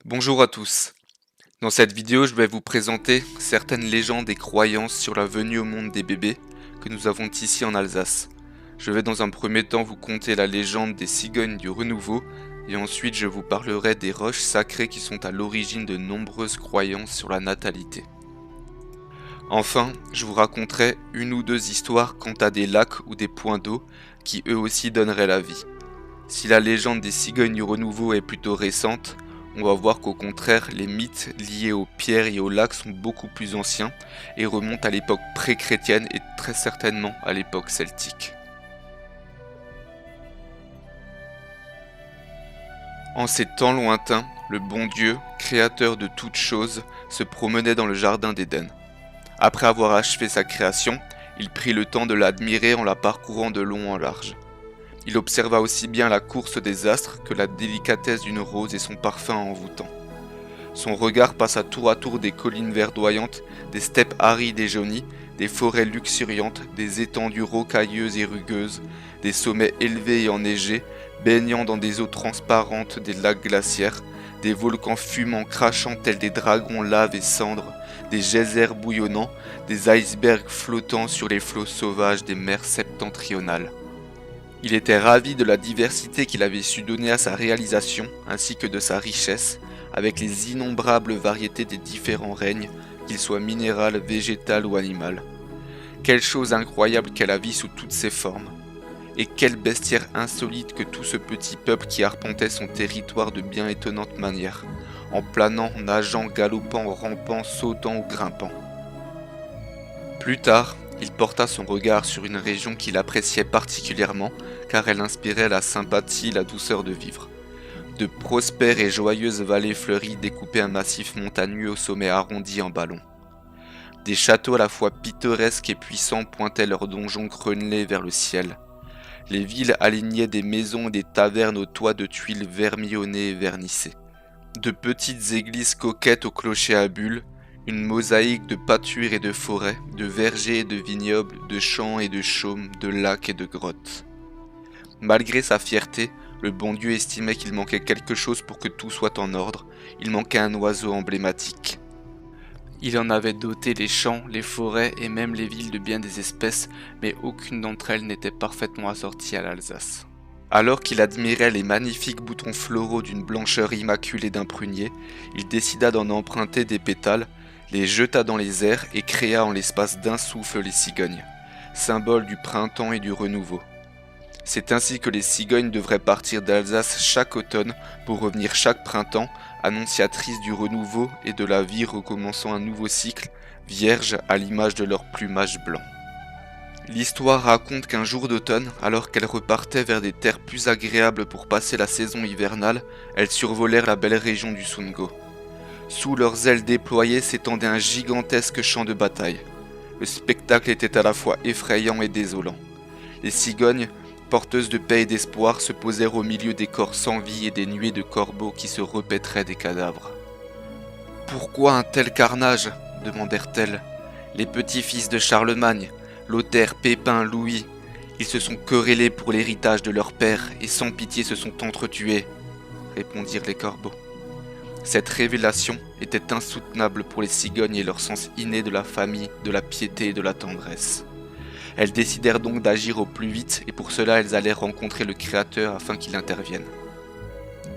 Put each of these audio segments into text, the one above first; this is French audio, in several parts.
Bonjour à tous. Dans cette vidéo, je vais vous présenter certaines légendes et croyances sur la venue au monde des bébés que nous avons ici en Alsace. Je vais dans un premier temps vous conter la légende des cigognes du renouveau et ensuite je vous parlerai des roches sacrées qui sont à l'origine de nombreuses croyances sur la natalité. Enfin, je vous raconterai une ou deux histoires quant à des lacs ou des points d'eau qui eux aussi donneraient la vie. Si la légende des cigognes du renouveau est plutôt récente, on va voir qu'au contraire, les mythes liés aux pierres et aux lacs sont beaucoup plus anciens et remontent à l'époque pré-chrétienne et très certainement à l'époque celtique. En ces temps lointains, le bon Dieu, créateur de toutes choses, se promenait dans le jardin d'Éden. Après avoir achevé sa création, il prit le temps de l'admirer en la parcourant de long en large. Il observa aussi bien la course des astres que la délicatesse d'une rose et son parfum envoûtant. Son regard passa tour à tour des collines verdoyantes, des steppes arides et jaunies, des forêts luxuriantes, des étendues rocailleuses et rugueuses, des sommets élevés et enneigés, baignant dans des eaux transparentes des lacs glaciaires, des volcans fumants crachant tels des dragons lave et cendres, des geysers bouillonnants, des icebergs flottant sur les flots sauvages des mers septentrionales. Il était ravi de la diversité qu'il avait su donner à sa réalisation, ainsi que de sa richesse, avec les innombrables variétés des différents règnes, qu'ils soient minéral, végétal ou animal. Quelle chose incroyable qu'est la vie sous toutes ses formes. Et quel bestiaire insolite que tout ce petit peuple qui arpentait son territoire de bien étonnante manière, en planant, nageant, galopant, rampant, sautant ou grimpant. Plus tard, il porta son regard sur une région qu'il appréciait particulièrement car elle inspirait la sympathie et la douceur de vivre. De prospères et joyeuses vallées fleuries découpaient un massif montagneux au sommet arrondi en ballon. Des châteaux à la fois pittoresques et puissants pointaient leurs donjons crénelés vers le ciel. Les villes alignaient des maisons et des tavernes aux toits de tuiles vermillonnées et vernissées. De petites églises coquettes au clocher à bulles, une mosaïque de pâtures et de forêts, de vergers et de vignobles, de champs et de chaumes, de lacs et de grottes. Malgré sa fierté, le bon Dieu estimait qu'il manquait quelque chose pour que tout soit en ordre, il manquait un oiseau emblématique. Il en avait doté les champs, les forêts et même les villes de bien des espèces, mais aucune d'entre elles n'était parfaitement assortie à l'Alsace. Alors qu'il admirait les magnifiques boutons floraux d'une blancheur immaculée d'un prunier, il décida d'en emprunter des pétales, les jeta dans les airs et créa en l'espace d'un souffle les cigognes, symbole du printemps et du renouveau. C'est ainsi que les cigognes devraient partir d'Alsace chaque automne pour revenir chaque printemps, annonciatrices du renouveau et de la vie recommençant un nouveau cycle, vierges à l'image de leur plumage blanc. L'histoire raconte qu'un jour d'automne, alors qu'elles repartaient vers des terres plus agréables pour passer la saison hivernale, elles survolèrent la belle région du Sundgau. Sous leurs ailes déployées s'étendait un gigantesque champ de bataille. Le spectacle était à la fois effrayant et désolant. Les cigognes, porteuses de paix et d'espoir, se posèrent au milieu des corps sans vie et des nuées de corbeaux qui se repaîtraient des cadavres. « Pourquoi un tel carnage ?» demandèrent-elles. « Les petits-fils de Charlemagne, Lothaire, Pépin, Louis, ils se sont querellés pour l'héritage de leur père et sans pitié se sont entretués, » répondirent les corbeaux. Cette révélation était insoutenable pour les cigognes et leur sens inné de la famille, de la piété et de la tendresse. Elles décidèrent donc d'agir au plus vite et pour cela elles allèrent rencontrer le Créateur afin qu'il intervienne.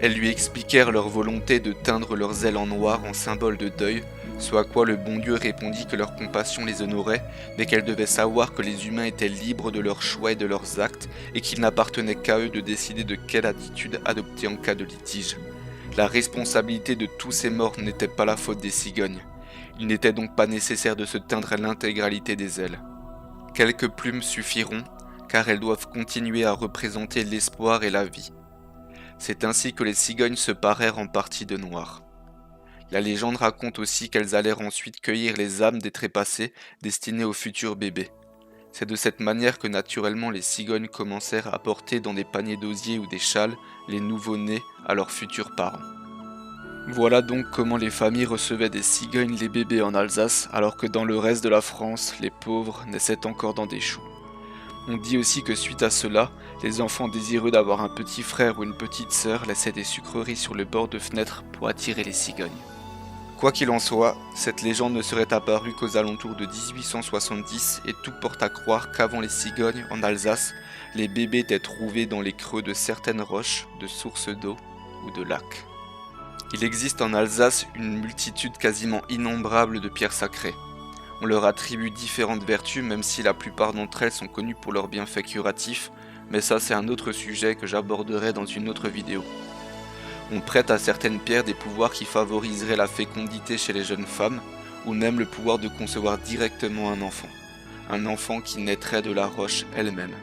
Elles lui expliquèrent leur volonté de teindre leurs ailes en noir en symbole de deuil, ce à quoi le bon Dieu répondit que leur compassion les honorait, mais qu'elles devaient savoir que les humains étaient libres de leurs choix et de leurs actes et qu'il n'appartenait qu'à eux de décider de quelle attitude adopter en cas de litige. La responsabilité de tous ces morts n'était pas la faute des cigognes. Il n'était donc pas nécessaire de se teindre à l'intégralité des ailes. Quelques plumes suffiront, car elles doivent continuer à représenter l'espoir et la vie. C'est ainsi que les cigognes se parèrent en partie de noir. La légende raconte aussi qu'elles allèrent ensuite cueillir les âmes des trépassés destinés aux futurs bébés. C'est de cette manière que naturellement les cigognes commencèrent à porter dans des paniers d'osier ou des châles les nouveau-nés à leurs futurs parents. Voilà donc comment les familles recevaient des cigognes les bébés en Alsace, alors que dans le reste de la France, les pauvres naissaient encore dans des choux. On dit aussi que suite à cela, les enfants désireux d'avoir un petit frère ou une petite sœur laissaient des sucreries sur le bord de fenêtres pour attirer les cigognes. Quoi qu'il en soit, cette légende ne serait apparue qu'aux alentours de 1870 et tout porte à croire qu'avant les cigognes, en Alsace, les bébés étaient trouvés dans les creux de certaines roches, de sources d'eau ou de lacs. Il existe en Alsace une multitude quasiment innombrable de pierres sacrées. On leur attribue différentes vertus, même si la plupart d'entre elles sont connues pour leurs bienfaits curatifs, mais ça c'est un autre sujet que j'aborderai dans une autre vidéo. On prête à certaines pierres des pouvoirs qui favoriseraient la fécondité chez les jeunes femmes, ou même le pouvoir de concevoir directement un enfant qui naîtrait de la roche elle-même.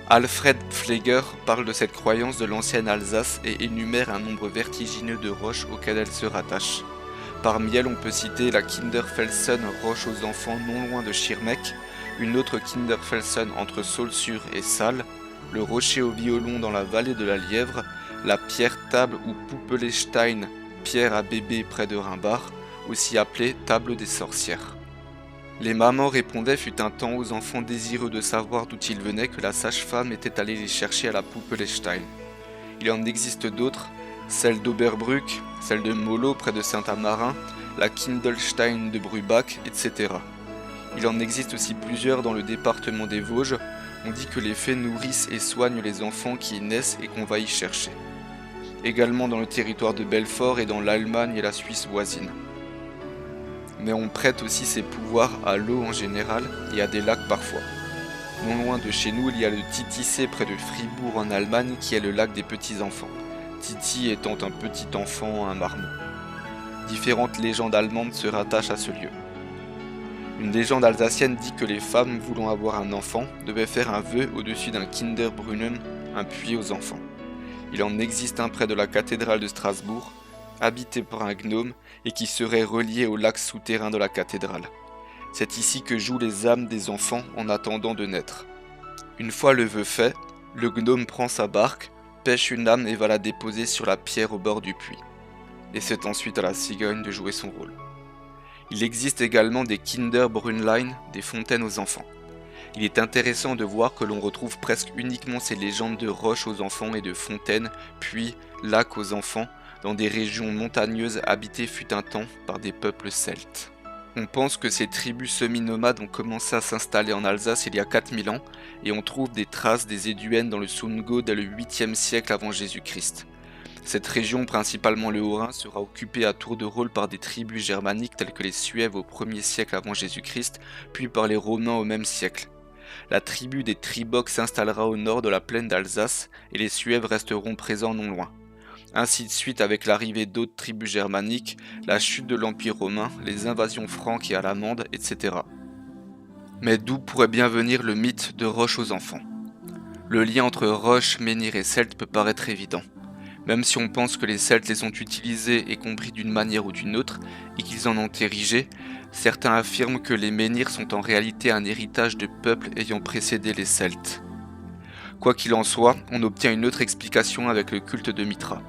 Alfred Pfleger parle de cette croyance de l'ancienne Alsace et énumère un nombre vertigineux de roches auxquelles elle se rattache. Parmi elles, on peut citer la Kinderfelsen, roche aux enfants non loin de Schirmeck, une autre Kinderfelsen entre Saulsure et Salles, le rocher au violon dans la vallée de la Lièvre, la pierre table ou Puppelstein, pierre à bébé près de Rimbach, aussi appelée table des sorcières. Les mamans répondaient fut un temps aux enfants désireux de savoir d'où ils venaient que la sage-femme était allée les chercher à la Puppelstein. Il en existe d'autres, celle d'Oberbruck, celle de Molo près de Saint-Amarin, la Kindelstein de Brubach, etc. Il en existe aussi plusieurs dans le département des Vosges. On dit que les fées nourrissent et soignent les enfants qui y naissent et qu'on va y chercher. Également dans le territoire de Belfort et dans l'Allemagne et la Suisse voisine. Mais on prête aussi ces pouvoirs à l'eau en général et à des lacs parfois. Non loin de chez nous, il y a le Titisee près de Fribourg en Allemagne qui est le lac des petits-enfants. Titi étant un petit enfant, un marmot. Différentes légendes allemandes se rattachent à ce lieu. Une légende alsacienne dit que les femmes voulant avoir un enfant devaient faire un vœu au-dessus d'un Kinderbrunnen, un puits aux enfants. Il en existe un près de la cathédrale de Strasbourg, habité par un gnome et qui serait relié au lac souterrain de la cathédrale. C'est ici que jouent les âmes des enfants en attendant de naître. Une fois le vœu fait, le gnome prend sa barque, pêche une âme et va la déposer sur la pierre au bord du puits. Et c'est ensuite à la cigogne de jouer son rôle. Il existe également des Kinderbrünnlein, des fontaines aux enfants. Il est intéressant de voir que l'on retrouve presque uniquement ces légendes de roches aux enfants et de fontaines, puis lacs aux enfants, dans des régions montagneuses habitées fut un temps par des peuples celtes. On pense que ces tribus semi-nomades ont commencé à s'installer en Alsace il y a 4000 ans, et on trouve des traces des Éduennes dans le Sundgau dès le 8e siècle avant Jésus-Christ. Cette région, principalement le Haut-Rhin, sera occupée à tour de rôle par des tribus germaniques telles que les Suèves au 1er siècle avant Jésus-Christ, puis par les Romains au même siècle. La tribu des Tribocs s'installera au nord de la plaine d'Alsace et les Suèves resteront présents non loin. Ainsi de suite avec l'arrivée d'autres tribus germaniques, la chute de l'Empire romain, les invasions franques et allemandes, etc. Mais d'où pourrait bien venir le mythe de roche aux enfants? Le lien entre roche, menhir et celte peut paraître évident. Même si on pense que les Celtes les ont utilisés et compris d'une manière ou d'une autre, et qu'ils en ont érigé, certains affirment que les menhirs sont en réalité un héritage de peuples ayant précédé les Celtes. Quoi qu'il en soit, on obtient une autre explication avec le culte de Mithra.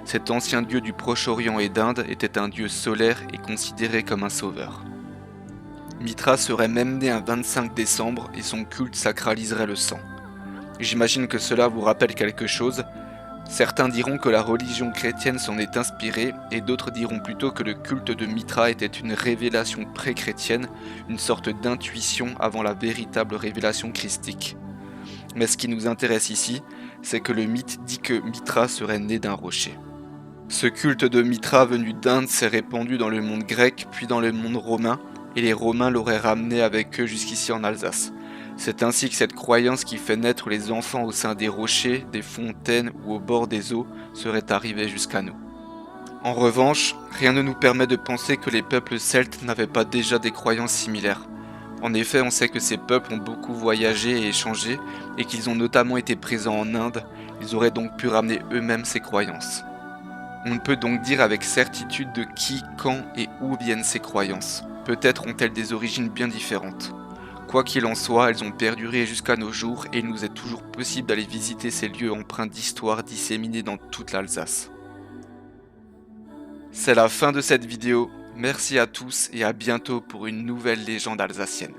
Cet ancien dieu du Proche-Orient et d'Inde était un dieu solaire et considéré comme un sauveur. Mithra serait même né un 25 décembre et son culte sacraliserait le sang. J'imagine que cela vous rappelle quelque chose. Certains diront que la religion chrétienne s'en est inspirée et d'autres diront plutôt que le culte de Mithra était une révélation pré-chrétienne, une sorte d'intuition avant la véritable révélation christique. Mais ce qui nous intéresse ici, c'est que le mythe dit que Mithra serait né d'un rocher. Ce culte de Mithra venu d'Inde s'est répandu dans le monde grec puis dans le monde romain et les Romains l'auraient ramené avec eux jusqu'ici en Alsace. C'est ainsi que cette croyance qui fait naître les enfants au sein des rochers, des fontaines ou au bord des eaux serait arrivée jusqu'à nous. En revanche, rien ne nous permet de penser que les peuples celtes n'avaient pas déjà des croyances similaires. En effet, on sait que ces peuples ont beaucoup voyagé et échangé et qu'ils ont notamment été présents en Inde, ils auraient donc pu ramener eux-mêmes ces croyances. On ne peut donc dire avec certitude de qui, quand et où viennent ces croyances. Peut-être ont-elles des origines bien différentes. Quoi qu'il en soit, elles ont perduré jusqu'à nos jours et il nous est toujours possible d'aller visiter ces lieux empreints d'histoire disséminés dans toute l'Alsace. C'est la fin de cette vidéo, merci à tous et à bientôt pour une nouvelle légende alsacienne.